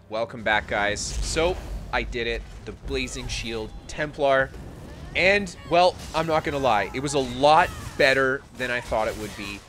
Welcome back, guys. So, I did it. The Blazing Shield Templar. And, well, I'm not gonna lie. It was a lot better than I thought it would be.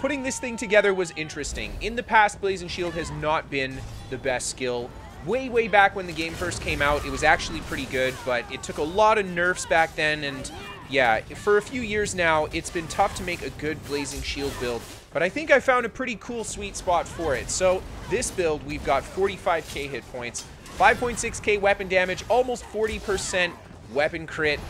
Putting this thing together was interesting. In the past, Blazing Shield has not been the best skill. Way back when the game first came out, it was actually pretty good, but it took a lot of nerfs back then, and yeah, for a few years now, it's been tough to make a good Blazing Shield build, but I think I found a pretty cool sweet spot for it. So, this build, we've got 45k hit points, 5.6k weapon damage, almost 40% weapon crit,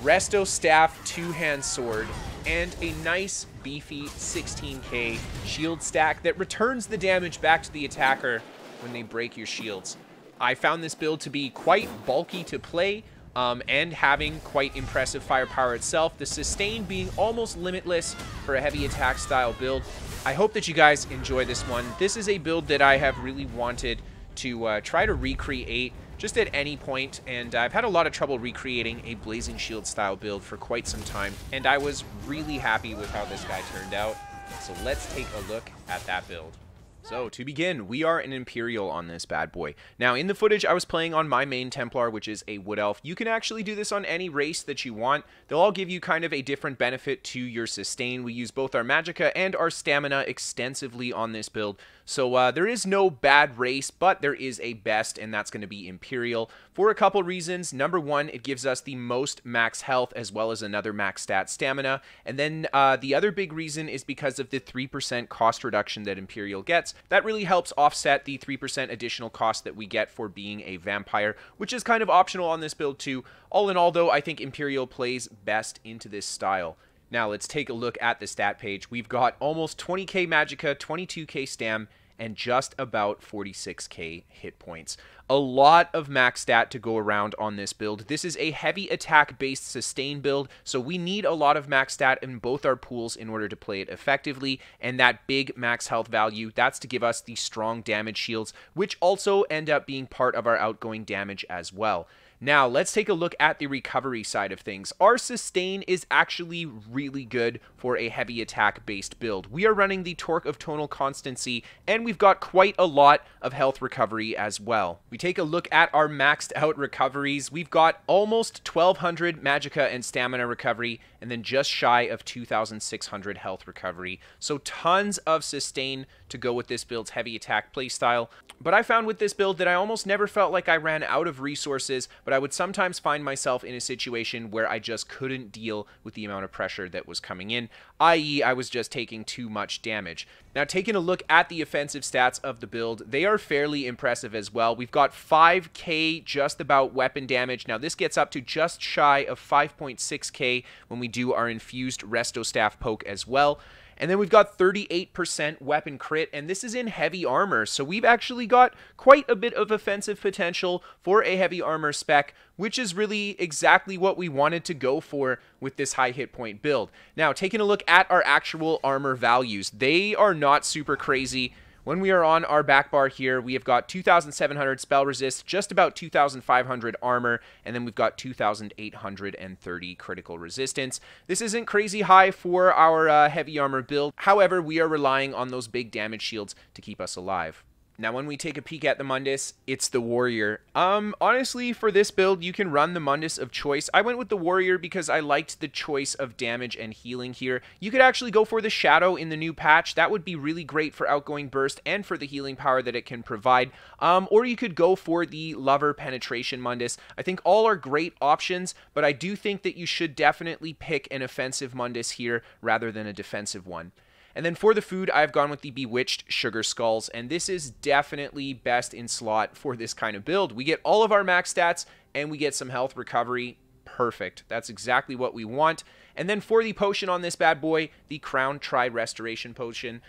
Resto Staff two-hand sword, and a nice beefy 16k shield stack that returns the damage back to the attacker when they break your shields. I found this build to be quite bulky to play, and having quite impressive firepower itself, the sustain being almost limitless for a heavy attack style build. I hope that you guys enjoy this one. This is a build that I have really wanted to try to recreate just at any point, and I've had a lot of trouble recreating a Blazing Shield style build for quite some time, and I was really happy with how this guy turned out. So let's take a look at that build. So, to begin, we are an Imperial on this bad boy. Now, in the footage, I was playing on my main Templar, which is a Wood Elf. You can actually do this on any race that you want. They'll all give you kind of a different benefit to your sustain. We use both our Magicka and our Stamina extensively on this build. So, there is no bad race, but there is a best, and that's going to be Imperial. For a couple reasons. Number one, it gives us the most max health, as well as another max stat stamina. And then, the other big reason is because of the 3% cost reduction that Imperial gets. That really helps offset the 3% additional cost that we get for being a vampire, which is kind of optional on this build too. All in all, though, I think Imperial plays best into this style. Now, let's take a look at the stat page. We've got almost 20k Magicka, 22k Stam, and just about 46k hit points. A lot of max stat to go around on this build. This is a heavy attack-based sustain build, so we need a lot of max stat in both our pools in order to play it effectively, and that big max health value, that's to give us the strong damage shields, which also end up being part of our outgoing damage as well. Now, let's take a look at the recovery side of things. Our sustain is actually really good for a heavy attack-based build. We are running the Torque of Tonal Constancy, and we've got quite a lot of health recovery as well. We take a look at our maxed out recoveries. We've got almost 1200 Magicka and Stamina recovery, and then just shy of 2600 health recovery. So tons of sustain to go with this build's heavy attack playstyle. But I found with this build that I almost never felt like I ran out of resources, but I would sometimes find myself in a situation where I just couldn't deal with the amount of pressure that was coming in, i.e. I was just taking too much damage. Now, taking a look at the offensive stats of the build, they are fairly impressive as well. We've got 5k just about weapon damage. Now, this gets up to just shy of 5.6k when we do our infused Resto Staff poke as well. And then we've got 38% weapon crit, and this is in heavy armor, so we've actually got quite a bit of offensive potential for a heavy armor spec, which is really exactly what we wanted to go for with this high hit point build. Now, taking a look at our actual armor values, they are not super crazy. When we are on our back bar here, we have got 2,700 spell resist, just about 2,500 armor, and then we've got 2,830 critical resistance. This isn't crazy high for our heavy armor build. However, we are relying on those big damage shields to keep us alive. Now, when we take a peek at the Mundus, it's the Warrior. Honestly, for this build, you can run the Mundus of choice. I went with the Warrior because I liked the choice of damage and healing here. You could actually go for the Shadow in the new patch. That would be really great for outgoing burst and for the healing power that it can provide. Or you could go for the Lover Penetration Mundus. I think all are great options, but I do think that you should definitely pick an offensive Mundus here rather than a defensive one. And then for the food, I've gone with the Bewitched Sugar Skulls, and this is definitely best in slot for this kind of build. We get all of our max stats, and we get some health recovery. Perfect. That's exactly what we want. And then for the potion on this bad boy, the Crown Tri-Restoration Potion,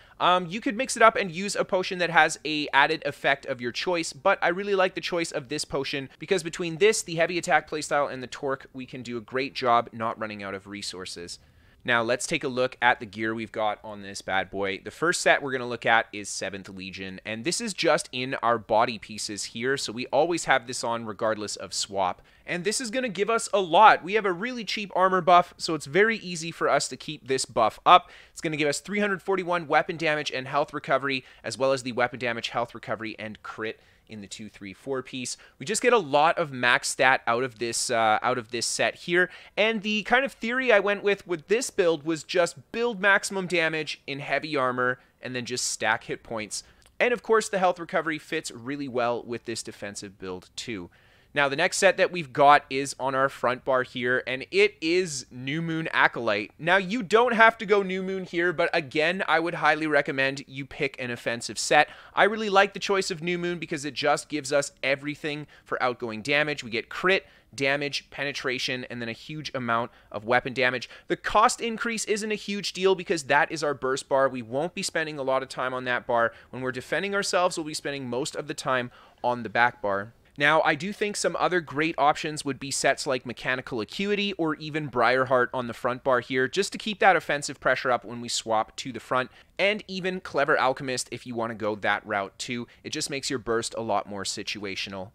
you could mix it up and use a potion that has a added effect of your choice, but I really like the choice of this potion because between this, the heavy attack playstyle, and the Torque, we can do a great job not running out of resources. Now, let's take a look at the gear we've got on this bad boy. The first set we're going to look at is 7th Legion, and this is just in our body pieces here, so we always have this on regardless of swap. And this is going to give us a lot. We have a really cheap armor buff, so it's very easy for us to keep this buff up. It's going to give us 341 weapon damage and health recovery, as well as the weapon damage, health recovery, and crit in the 2, 3, 4 piece. We just get a lot of max stat out of this set here. And the kind of theory I went with this build was just build maximum damage in heavy armor and then just stack hit points. And of course, the health recovery fits really well with this defensive build too. Now, the next set that we've got is on our front bar here, and it is New Moon Acolyte. Now, you don't have to go New Moon here, but again, I would highly recommend you pick an offensive set. I really like the choice of New Moon because it just gives us everything for outgoing damage. We get crit, damage, penetration, and then a huge amount of weapon damage. The cost increase isn't a huge deal because that is our burst bar. We won't be spending a lot of time on that bar. When we're defending ourselves, we'll be spending most of the time on the back bar. Now, I do think some other great options would be sets like Mechanical Acuity or even Briarheart on the front bar here, just to keep that offensive pressure up when we swap to the front, and even Clever Alchemist if you want to go that route too. It just makes your burst a lot more situational.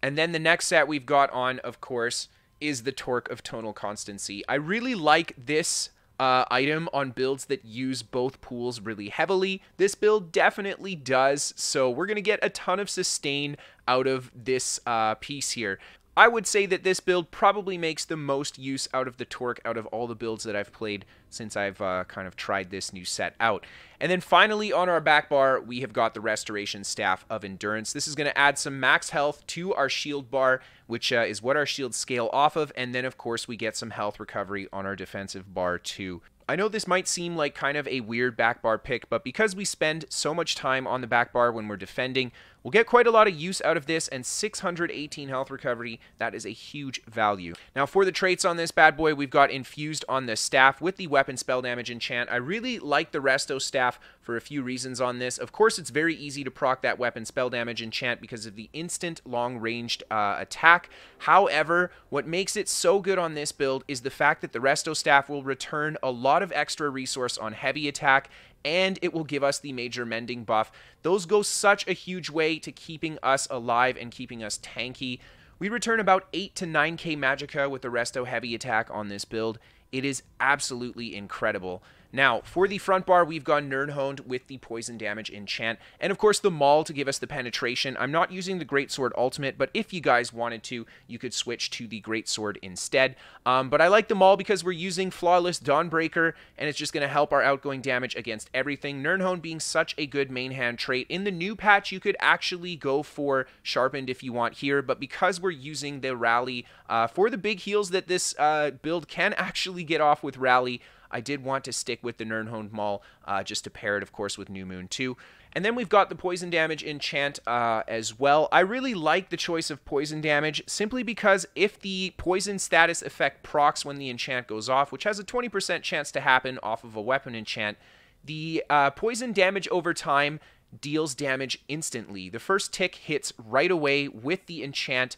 And then the next set we've got on, of course, is the Torque of Tonal Constancy. I really like this item on builds that use both pools really heavily. This build definitely does, so we're going to get a ton of sustain out of this piece here. I would say that this build probably makes the most use out of the torque out of all the builds that I've played since I've kind of tried this new set out. And then finally on our back bar, we have got the Restoration Staff of Endurance. This is going to add some max health to our shield bar, which is what our shields scale off of. And then, of course, we get some health recovery on our defensive bar too. I know this might seem like kind of a weird back bar pick, but because we spend so much time on the back bar when we're defending, we'll get quite a lot of use out of this, and 618 health recovery, that is a huge value. Now for the traits on this bad boy, we've got Infused on the staff with the weapon spell damage enchant. I really like the Resto Staff for a few reasons on this. Of course, it's very easy to proc that weapon spell damage enchant because of the instant long-ranged attack. However, what makes it so good on this build is the fact that the Resto Staff will return a lot of extra resource on heavy attack, and it will give us the major mending buff. Those go such a huge way to keeping us alive and keeping us tanky. We return about 8 to 9k magicka with the Resto heavy attack on this build. It is absolutely incredible. Now, for the front bar, we've gone Nirnhoned with the poison damage enchant, and of course the Maul to give us the penetration. I'm not using the Greatsword ultimate, but if you guys wanted to, you could switch to the Greatsword instead. But I like the Maul because we're using Flawless Dawnbreaker, and it's just going to help our outgoing damage against everything. Nirnhoned being such a good main hand trait. In the new patch, you could actually go for Sharpened if you want here, but because we're using the Rally for the big heals that this build can actually get off with Rally, I did want to stick with the Nirnhoned Maul just to pair it, of course, with New Moon too. And then we've got the poison damage enchant as well. I really like the choice of poison damage simply because if the poison status effect procs when the enchant goes off, which has a 20% chance to happen off of a weapon enchant, the poison damage over time deals damage instantly. The first tick hits right away with the enchant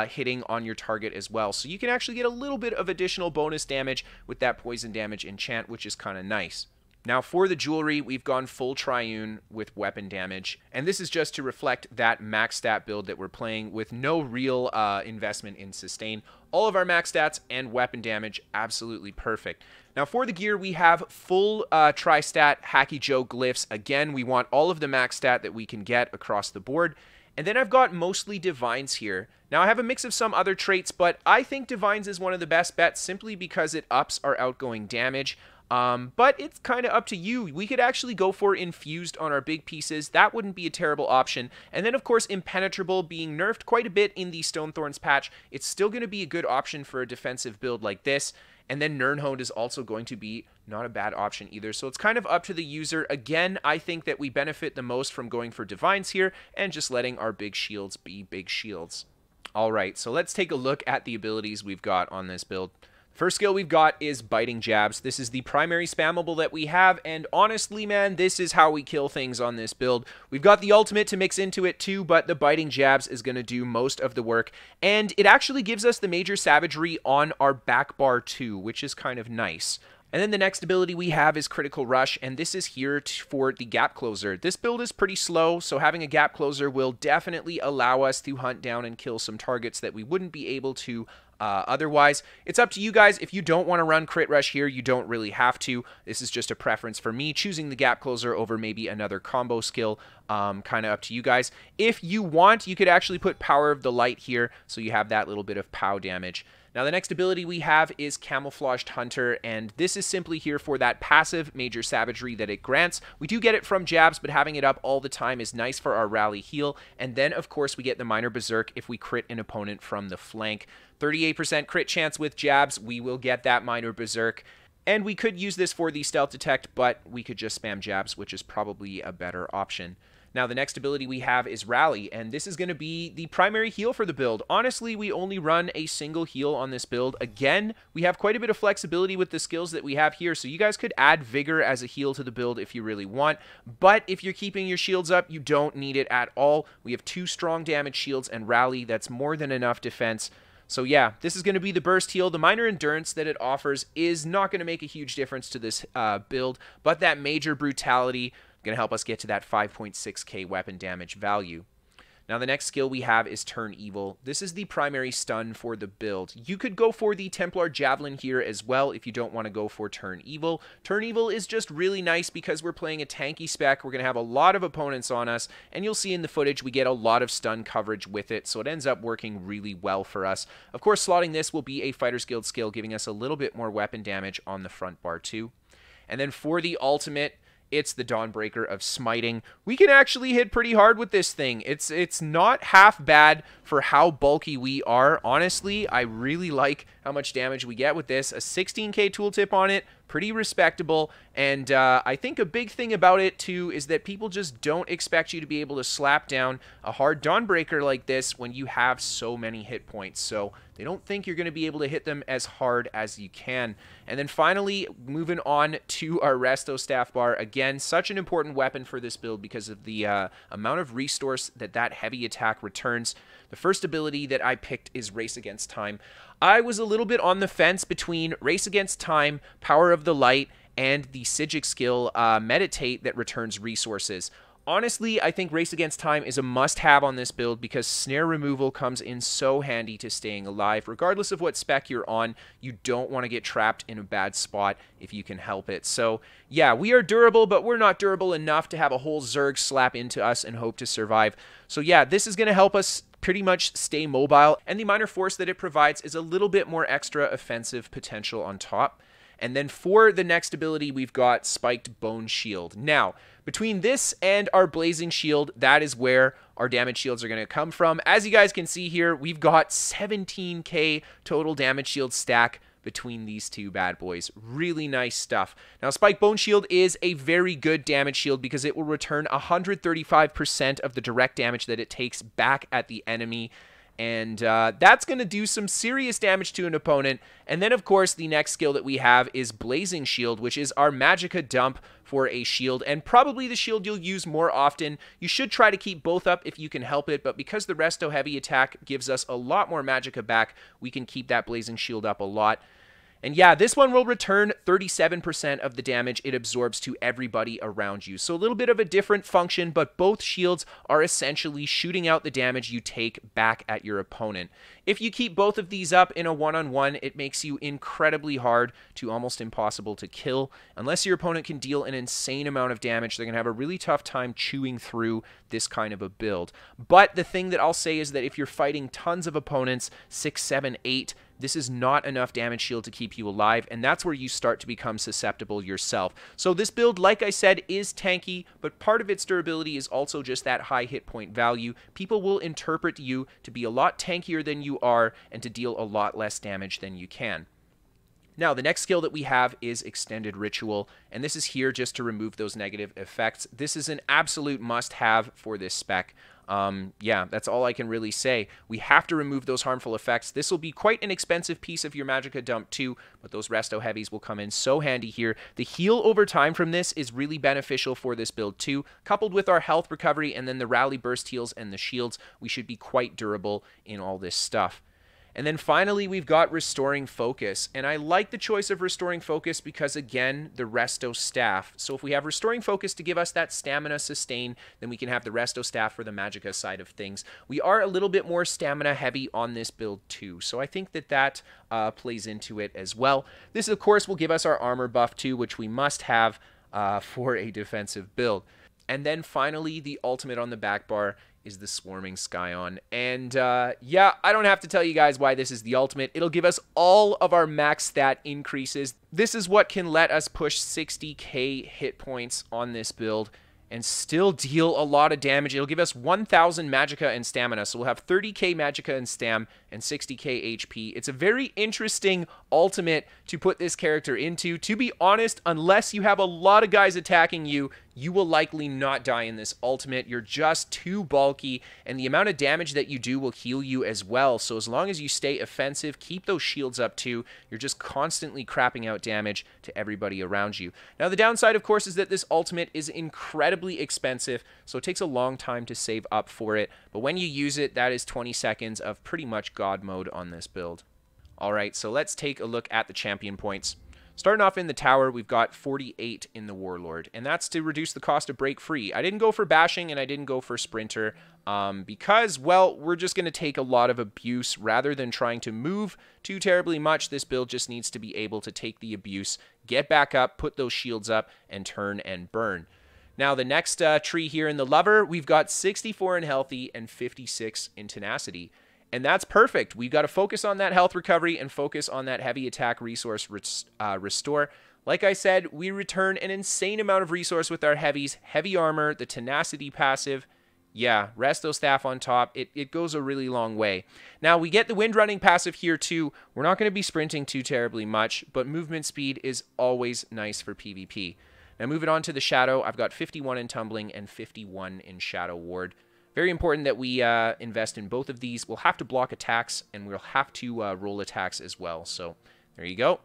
hitting on your target as well. So you can actually get a little bit of additional bonus damage with that poison damage enchant, which is kind of nice. Now for the jewelry, we've gone full Triune with weapon damage, and this is just to reflect that max stat build that we're playing with no real investment in sustain. All of our max stats and weapon damage, absolutely perfect. Now for the gear, we have full tri-stat Hacky Joe glyphs. Again, we want all of the max stat that we can get across the board. And then I've got mostly Divines here. Now I have a mix of some other traits, but I think Divines is one of the best bets simply because it ups our outgoing damage. But it's kind of up to you. We could actually go for Infused on our big pieces. That wouldn't be a terrible option. And then, of course, Impenetrable being nerfed quite a bit in the Stonethorns patch. It's still going to be a good option for a defensive build like this. And then Nirnhoned is also going to be not a bad option either. So it's kind of up to the user. Again, I think that we benefit the most from going for Divines here and just letting our big shields be big shields. All right, so let's take a look at the abilities we've got on this build. First skill we've got is Biting Jabs. This is the primary spammable that we have, and honestly, man, this is how we kill things on this build. We've got the ultimate to mix into it too, but the Biting Jabs is going to do most of the work, and it actually gives us the major savagery on our back bar too, which is kind of nice. And then the next ability we have is Critical Rush, and this is here for the Gap Closer. This build is pretty slow, so having a Gap Closer will definitely allow us to hunt down and kill some targets that we wouldn't be able to otherwise. It's up to you guys. If you don't want to run Crit Rush here, you don't really have to. This is just a preference for me, choosing the Gap Closer over maybe another combo skill. Kind of up to you guys. If you want, you could actually put Power of the Light here, so you have that little bit of POW damage. Now, the next ability we have is Camouflaged Hunter, and this is simply here for that passive Major Savagery that it grants. We do get it from jabs, but having it up all the time is nice for our rally heal. And then, of course, we get the Minor Berserk if we crit an opponent from the flank. 38% crit chance with jabs, we will get that Minor Berserk. And we could use this for the Stealth Detect, but we could just spam jabs, which is probably a better option. Now, the next ability we have is Rally, and this is going to be the primary heal for the build. Honestly, we only run a single heal on this build. Again, we have quite a bit of flexibility with the skills that we have here, so you guys could add Vigor as a heal to the build if you really want, but if you're keeping your shields up, you don't need it at all. We have 2 strong damage shields and Rally. That's more than enough defense. So yeah, this is going to be the burst heal. The minor endurance that it offers is not going to make a huge difference to this build, but that major brutality going to help us get to that 5.6k weapon damage value. Now, the next skill we have is Turn Evil. This is the primary stun for the build. You could go for the Templar Javelin here as well if you don't want to go for Turn Evil. Turn Evil is just really nice because we're playing a tanky spec. We're going to have a lot of opponents on us, and you'll see in the footage we get a lot of stun coverage with it, so it ends up working really well for us. Of course, slotting this will be a Fighter's Guild skill, giving us a little bit more weapon damage on the front bar too. And then for the ultimate, it's the Dawnbreaker of Smiting. We can actually hit pretty hard with this thing. It's not half bad for how bulky we are. Honestly, I really like how much damage we get with this. A 16k tooltip on it, pretty respectable. And I think a big thing about it too is that people just don't expect you to be able to slap down a hard Dawnbreaker like this when you have so many hit points. So they don't think you're going to be able to hit them as hard as you can. And then finally, moving on to our Resto Staff Bar. Again, such an important weapon for this build because of the amount of resource that heavy attack returns. The first ability that I picked is Race Against Time. I was a little bit on the fence between Race Against Time, Power of the Light, and the Psijic skill Meditate that returns resources. Honestly, I think Race Against Time is a must-have on this build because snare removal comes in so handy to staying alive. Regardless of what spec you're on, you don't want to get trapped in a bad spot if you can help it. So, yeah, we are durable, but we're not durable enough to have a whole Zerg slap into us and hope to survive. So, yeah, this is going to help us pretty much stay mobile, and the minor force that it provides is a little bit more extra offensive potential on top. And then for the next ability, we've got Spiked Bone Shield. Now, between this and our Blazing Shield, that is where our damage shields are going to come from. As you guys can see here, we've got 17k total damage shield stack between these two bad boys. Really nice stuff. Now, Spiked Bone Shield is a very good damage shield because it will return 135% of the direct damage that it takes back at the enemy. And that's going to do some serious damage to an opponent. And then, of course, the next skill that we have is Blazing Shield, which is our Magicka dump for a shield, and probably the shield you'll use more often. You should try to keep both up if you can help it, but because the Resto Heavy attack gives us a lot more Magicka back, we can keep that Blazing Shield up a lot. And yeah, this one will return 37% of the damage it absorbs to everybody around you. So a little bit of a different function, but both shields are essentially shooting out the damage you take back at your opponent. If you keep both of these up in a one-on-one, it makes you incredibly hard to almost impossible to kill. Unless your opponent can deal an insane amount of damage, they're going to have a really tough time chewing through this kind of a build. But the thing that I'll say is that if you're fighting tons of opponents, 6, 7, 8, this is not enough damage shield to keep you alive, and that's where you start to become susceptible yourself. So this build, like I said, is tanky, but part of its durability is also just that high hit point value. People will interpret you to be a lot tankier than you are and to deal a lot less damage than you can. Now, the next skill that we have is Extended Ritual, and this is here just to remove those negative effects. This is an absolute must-have for this spec. Yeah, that's all I can really say. We have to remove those harmful effects. This will be quite an expensive piece of your Magicka dump too, but those Resto Heavies will come in so handy here. The heal over time from this is really beneficial for this build too. Coupled with our health recovery and then the rally burst heals and the shields, we should be quite durable in all this stuff. And then finally, we've got Restoring Focus. And I like the choice of Restoring Focus because, again, the Resto Staff. So if we have Restoring Focus to give us that stamina sustain, then we can have the Resto Staff for the Magicka side of things. We are a little bit more stamina heavy on this build too. So I think that that plays into it as well. This, of course, will give us our armor buff too, which we must have for a defensive build. And then finally, the ultimate on the back bar is the Swarming Scion. And yeah, I don't have to tell you guys why this is the ultimate. It'll give us all of our max stat increases. This is what can let us push 60k hit points on this build and still deal a lot of damage. It'll give us 1,000 Magicka and Stamina, so we'll have 30k Magicka and Stam and 60k HP. It's a very interesting ultimate to put this character into. To be honest, unless you have a lot of guys attacking you, you will likely not die in this ultimate. You're just too bulky, and the amount of damage that you do will heal you as well. So as long as you stay offensive, keep those shields up too, you're just constantly crapping out damage to everybody around you. Now the downside, of course, is that this ultimate is incredibly expensive, so it takes a long time to save up for it. But when you use it, that is 20 seconds of pretty much God mode on this build. Alright, so let's take a look at the champion points. Starting off in the tower, we've got 48 in the Warlord, and that's to reduce the cost of break free. I didn't go for bashing and I didn't go for sprinter because, well, we're just going to take a lot of abuse rather than trying to move too terribly much. This build just needs to be able to take the abuse, get back up, put those shields up, and turn and burn. Now, the next tree here in the Lover, we've got 64 in Healthy and 56 in Tenacity. And that's perfect. We've got to focus on that health recovery and focus on that heavy attack resource restore. Like I said, we return an insane amount of resource with our heavies. Heavy armor, the tenacity passive. Yeah, Resto Staff on top. It goes a really long way. Now, we get the wind running passive here too. We're not going to be sprinting too terribly much, but movement speed is always nice for PvP. Now, moving on to the Shadow, I've got 51 in Tumbling and 51 in Shadow Ward. Very important that we invest in both of these. We'll have to block attacks, and we'll have to roll attacks as well. So there you go.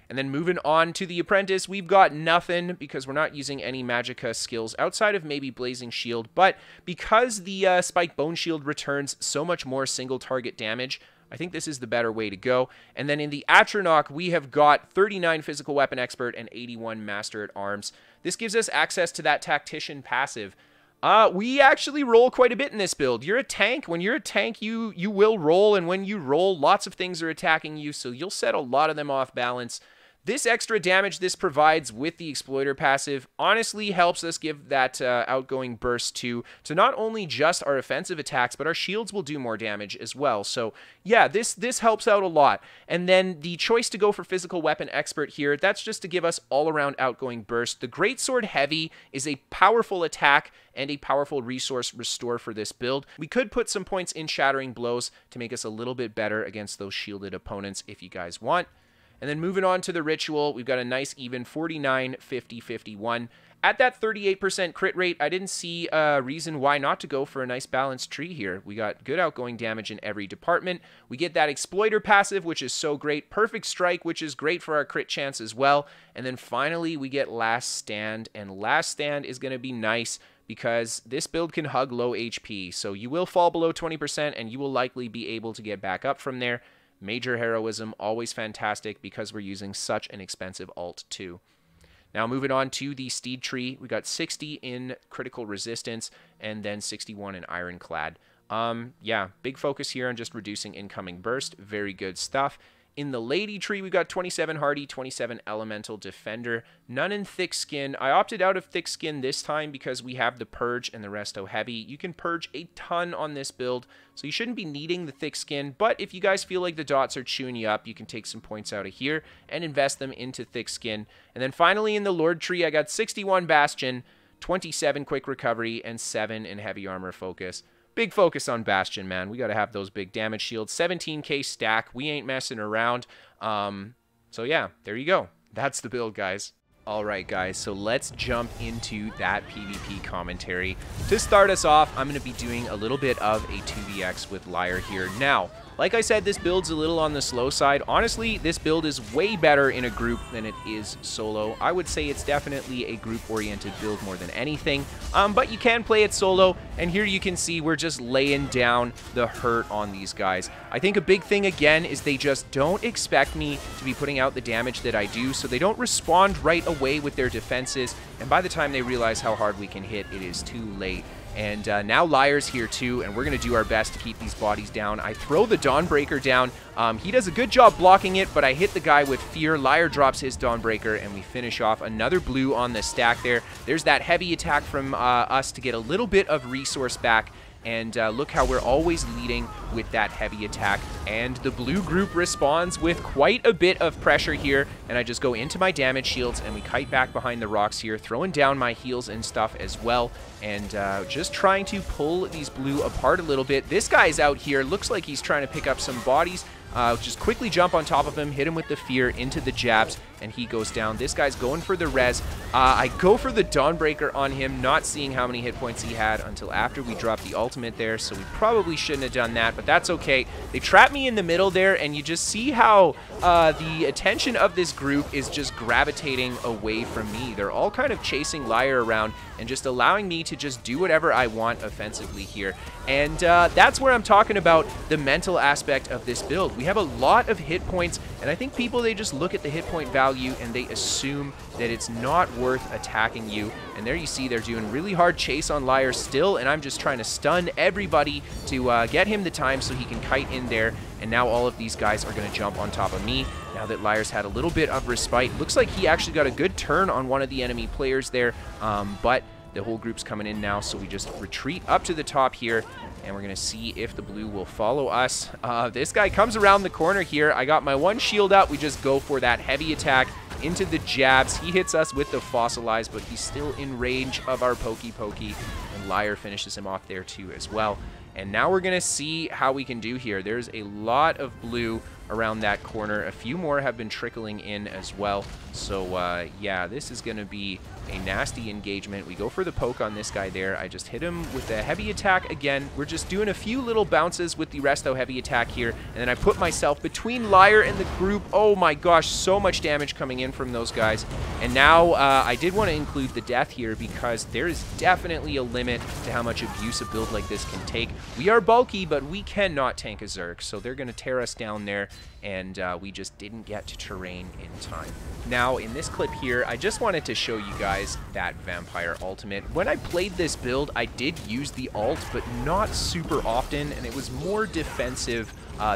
And then moving on to the Apprentice, we've got nothing because we're not using any Magicka skills outside of maybe Blazing Shield. But because the Spike Bone Shield returns so much more single target damage, I think this is the better way to go. And then in the Atronach, we have got 39 Physical Weapon Expert and 81 Master at Arms. This gives us access to that Tactician passive. We actually roll quite a bit in this build. You're a tank. When you're a tank, you will roll, and when you roll, lots of things are attacking you, so you'll set a lot of them off balance. This extra damage this provides with the Exploiter passive honestly helps us give that outgoing burst to not only just our offensive attacks, but our shields will do more damage as well. So yeah, this helps out a lot. And then the choice to go for Physical Weapon Expert here, that's just to give us all-around outgoing burst. The Greatsword Heavy is a powerful attack and a powerful resource restore for this build. We could put some points in Shattering Blows to make us a little bit better against those shielded opponents if you guys want. And then moving on to the Ritual, we've got a nice even 49, 50, 51. At that 38% crit rate, I didn't see a reason why not to go for a nice balanced tree here. We got good outgoing damage in every department. We get that Exploiter passive, which is so great. Perfect Strike, which is great for our crit chance as well. And then finally, we get Last Stand. And Last Stand is going to be nice because this build can hug low HP. So you will fall below 20% and you will likely be able to get back up from there. Major Heroism, always fantastic because we're using such an expensive ult too. Now moving on to the Steed Tree, we got 60 in Critical Resistance and then 61 in Ironclad. Yeah, big focus here on just reducing incoming burst. Very good stuff. In the Lady Tree, we've got 27 Hardy, 27 Elemental Defender, none in Thick Skin. I opted out of Thick Skin this time because we have the Purge and the Resto Heavy. You can purge a ton on this build, so you shouldn't be needing the Thick Skin, but if you guys feel like the dots are chewing you up, you can take some points out of here and invest them into Thick Skin. And then finally in the Lord Tree, I got 61 Bastion, 27 Quick Recovery, and 7 in Heavy Armor Focus. Big focus on Bastion, man. We got to have those big damage shields. 17k stack. We ain't messing around. So yeah, there you go. That's the build, guys. Alright guys, so let's jump into that PvP commentary. To start us off, I'm going to be doing a little bit of a 2vx with Liar here. Now, like I said, this build's a little on the slow side. Honestly, this build is way better in a group than it is solo. I would say it's definitely a group-oriented build more than anything, but you can play it solo, and here you can see we're just laying down the hurt on these guys. I think a big thing, again, is they just don't expect me to be putting out the damage that I do, so they don't respond right away with their defenses, and by the time they realize how hard we can hit, it is too late. And now Liar's here too, and we're going to do our best to keep these bodies down. I throw the Dawnbreaker down. He does a good job blocking it, but I hit the guy with fear. Liar drops his Dawnbreaker, and we finish off another blue on the stack there. There's that heavy attack from us to get a little bit of resource back. And look how we're always leading with that heavy attack. And the blue group responds with quite a bit of pressure here. And I just go into my damage shields and we kite back behind the rocks here, throwing down my heals and stuff as well. And just trying to pull these blue apart a little bit. This guy's out here. Looks like he's trying to pick up some bodies. Just quickly jump on top of him, hit him with the fear into the jabs, and he goes down. This guy's going for the res. I go for the Dawnbreaker on him, not seeing how many hit points he had until after we dropped the ultimate there, so we probably shouldn't have done that, but that's okay. They trap me in the middle there, and you just see how the attention of this group is just gravitating away from me. They're all kind of chasing Liar around and just allowing me to just do whatever I want offensively here. And that's where I'm talking about the mental aspect of this build. We have a lot of hit points, and I think people, they just look at the hit point value and they assume that it's not worth attacking you. And there you see they're doing really hard chase on Liar still, and I'm just trying to stun everybody to get him the time so he can kite in there. And now all of these guys are going to jump on top of me. Now that Liar's had a little bit of respite, looks like he actually got a good turn on one of the enemy players there, but the whole group's coming in now, so we just retreat up to the top here, and we're going to see if the blue will follow us. This guy comes around the corner here. I got my one shield up. We just go for that heavy attack into the jabs. He hits us with the fossilize, but he's still in range of our pokey, and Liar finishes him off there too as well. And now we're going to see how we can do here. There's a lot of blue around that corner. A few more have been trickling in as well. So, yeah, this is going to be a nasty engagement. We go for the poke on this guy there. I just hit him with a heavy attack again. We're just doing a few little bounces with the Resto heavy attack here. And then I put myself between Liar and the group. Oh my gosh, so much damage coming in from those guys. And now I did want to include the death here because there is definitely a limit to how much abuse a build like this can take. We are bulky, but we cannot tank a Zerg. So they're going to tear us down there. And we just didn't get to terrain in time. Now, in this clip here, I just wanted to show you guys that Vampire ultimate. When I played this build, I did use the ult, but not super often, and it was more defensive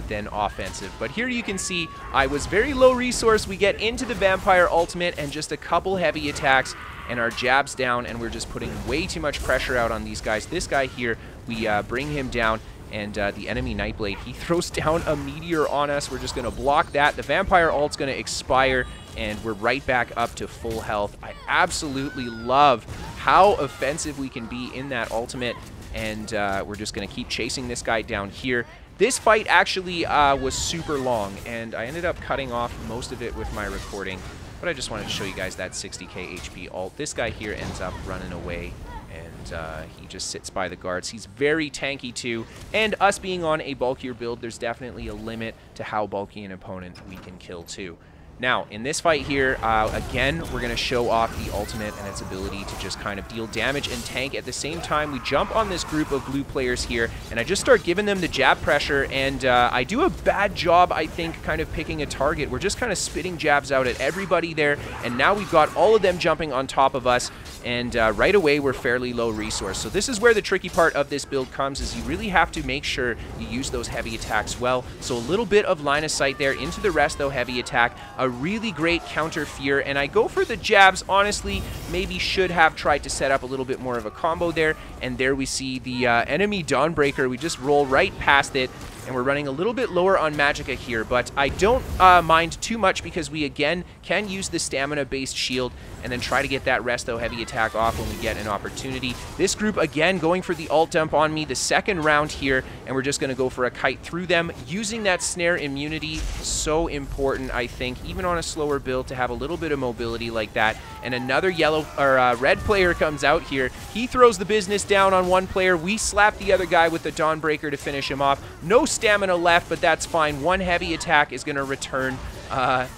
than offensive. But here you can see I was very low resource. We get into the Vampire ultimate and just a couple heavy attacks, and our jabs down, and we're just putting way too much pressure out on these guys. This guy here, we bring him down, and the enemy Nightblade, he throws down a meteor on us. We're just going to block that. The Vampire ult's going to expire, and we're right back up to full health. I absolutely love how offensive we can be in that ultimate, and we're just going to keep chasing this guy down here. This fight actually was super long, and I ended up cutting off most of it with my recording, but I just wanted to show you guys that 60k HP ult. This guy here ends up running away, and he just sits by the guards. He's very tanky too, and us being on a bulkier build, there's definitely a limit to how bulky an opponent we can kill too. Now, in this fight here, again, we're going to show off the ultimate and its ability to just kind of deal damage and tank. At the same time, we jump on this group of blue players here, and I just start giving them the jab pressure, and I do a bad job, I think, kind of picking a target. We're just kind of spitting jabs out at everybody there, and now we've got all of them jumping on top of us, and right away, we're fairly low resource. So this is where the tricky part of this build comes, is you really have to make sure you use those heavy attacks well. So a little bit of line of sight there into the Resto heavy attack, a really great counter fear, and I go for the jabs. Honestly, maybe should have tried to set up a little bit more of a combo there, and there we see the enemy Dawnbreaker. We just roll right past it, and we're running a little bit lower on magicka here, but I don't mind too much because we, again, can use the stamina-based shield and then try to get that resto heavy attack off when we get an opportunity. This group, again, going for the alt dump on me the second round here, and we're just going to go for a kite through them. Using that snare immunity, so important, I think, even on a slower build, to have a little bit of mobility like that. And another red player comes out here. He throws the business down on one player. We slap the other guy with the Dawnbreaker to finish him off. No stamina left, but that's fine. One heavy attack is going to return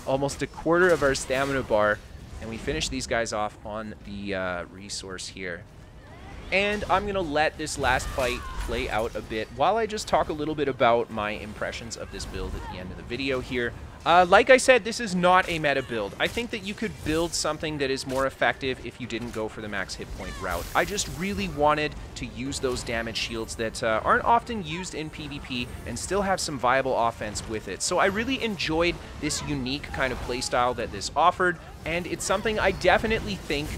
almost a quarter of our stamina bar. And we finish these guys off on the resource here. And I'm going to let this last fight play out a bit while I just talk a little bit about my impressions of this build at the end of the video here. Like I said, this is not a meta build. I think that you could build something that is more effective if you didn't go for the max hit point route. I just really wanted to use those damage shields that aren't often used in PvP and still have some viable offense with it. So I really enjoyed this unique kind of playstyle that this offered, and it's something I definitely think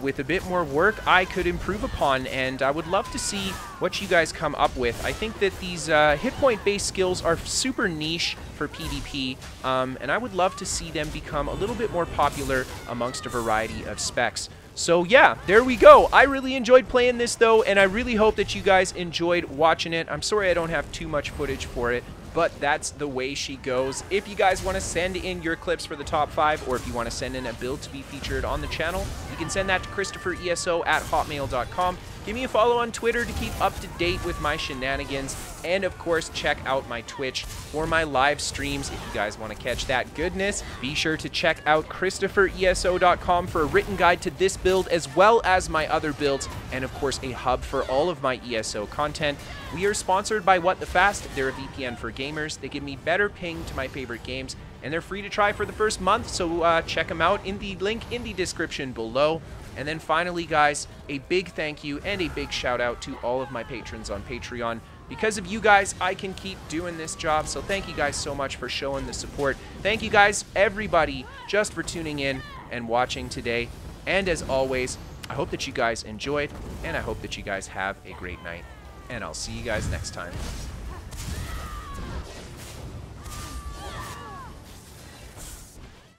with a bit more work I could improve upon, and I would love to see what you guys come up with. I think that these hit point based skills are super niche for PvP, and I would love to see them become a little bit more popular amongst a variety of specs. So yeah, there we go. I really enjoyed playing this though, and I really hope that you guys enjoyed watching it. I'm sorry I don't have too much footage for it, but that's the way she goes. If you guys want to send in your clips for the top 5, or if you want to send in a build to be featured on the channel, you can send that to KristoferESO@hotmail.com. Give me a follow on Twitter to keep up to date with my shenanigans. And of course, check out my Twitch for my live streams if you guys want to catch that goodness. Be sure to check out KristoferESO.com for a written guide to this build as well as my other builds, and of course a hub for all of my ESO content. We are sponsored by What the Fast. They're a VPN for gamers. They give me better ping to my favorite games, and they're free to try for the first month, so check them out in the link in the description below. And then finally, guys, a big thank you and a big shout out to all of my patrons on Patreon. Because of you guys, I can keep doing this job, so thank you guys so much for showing the support. Thank you guys, everybody, just for tuning in and watching today. And as always, I hope that you guys enjoyed, and I hope that you guys have a great night. And I'll see you guys next time.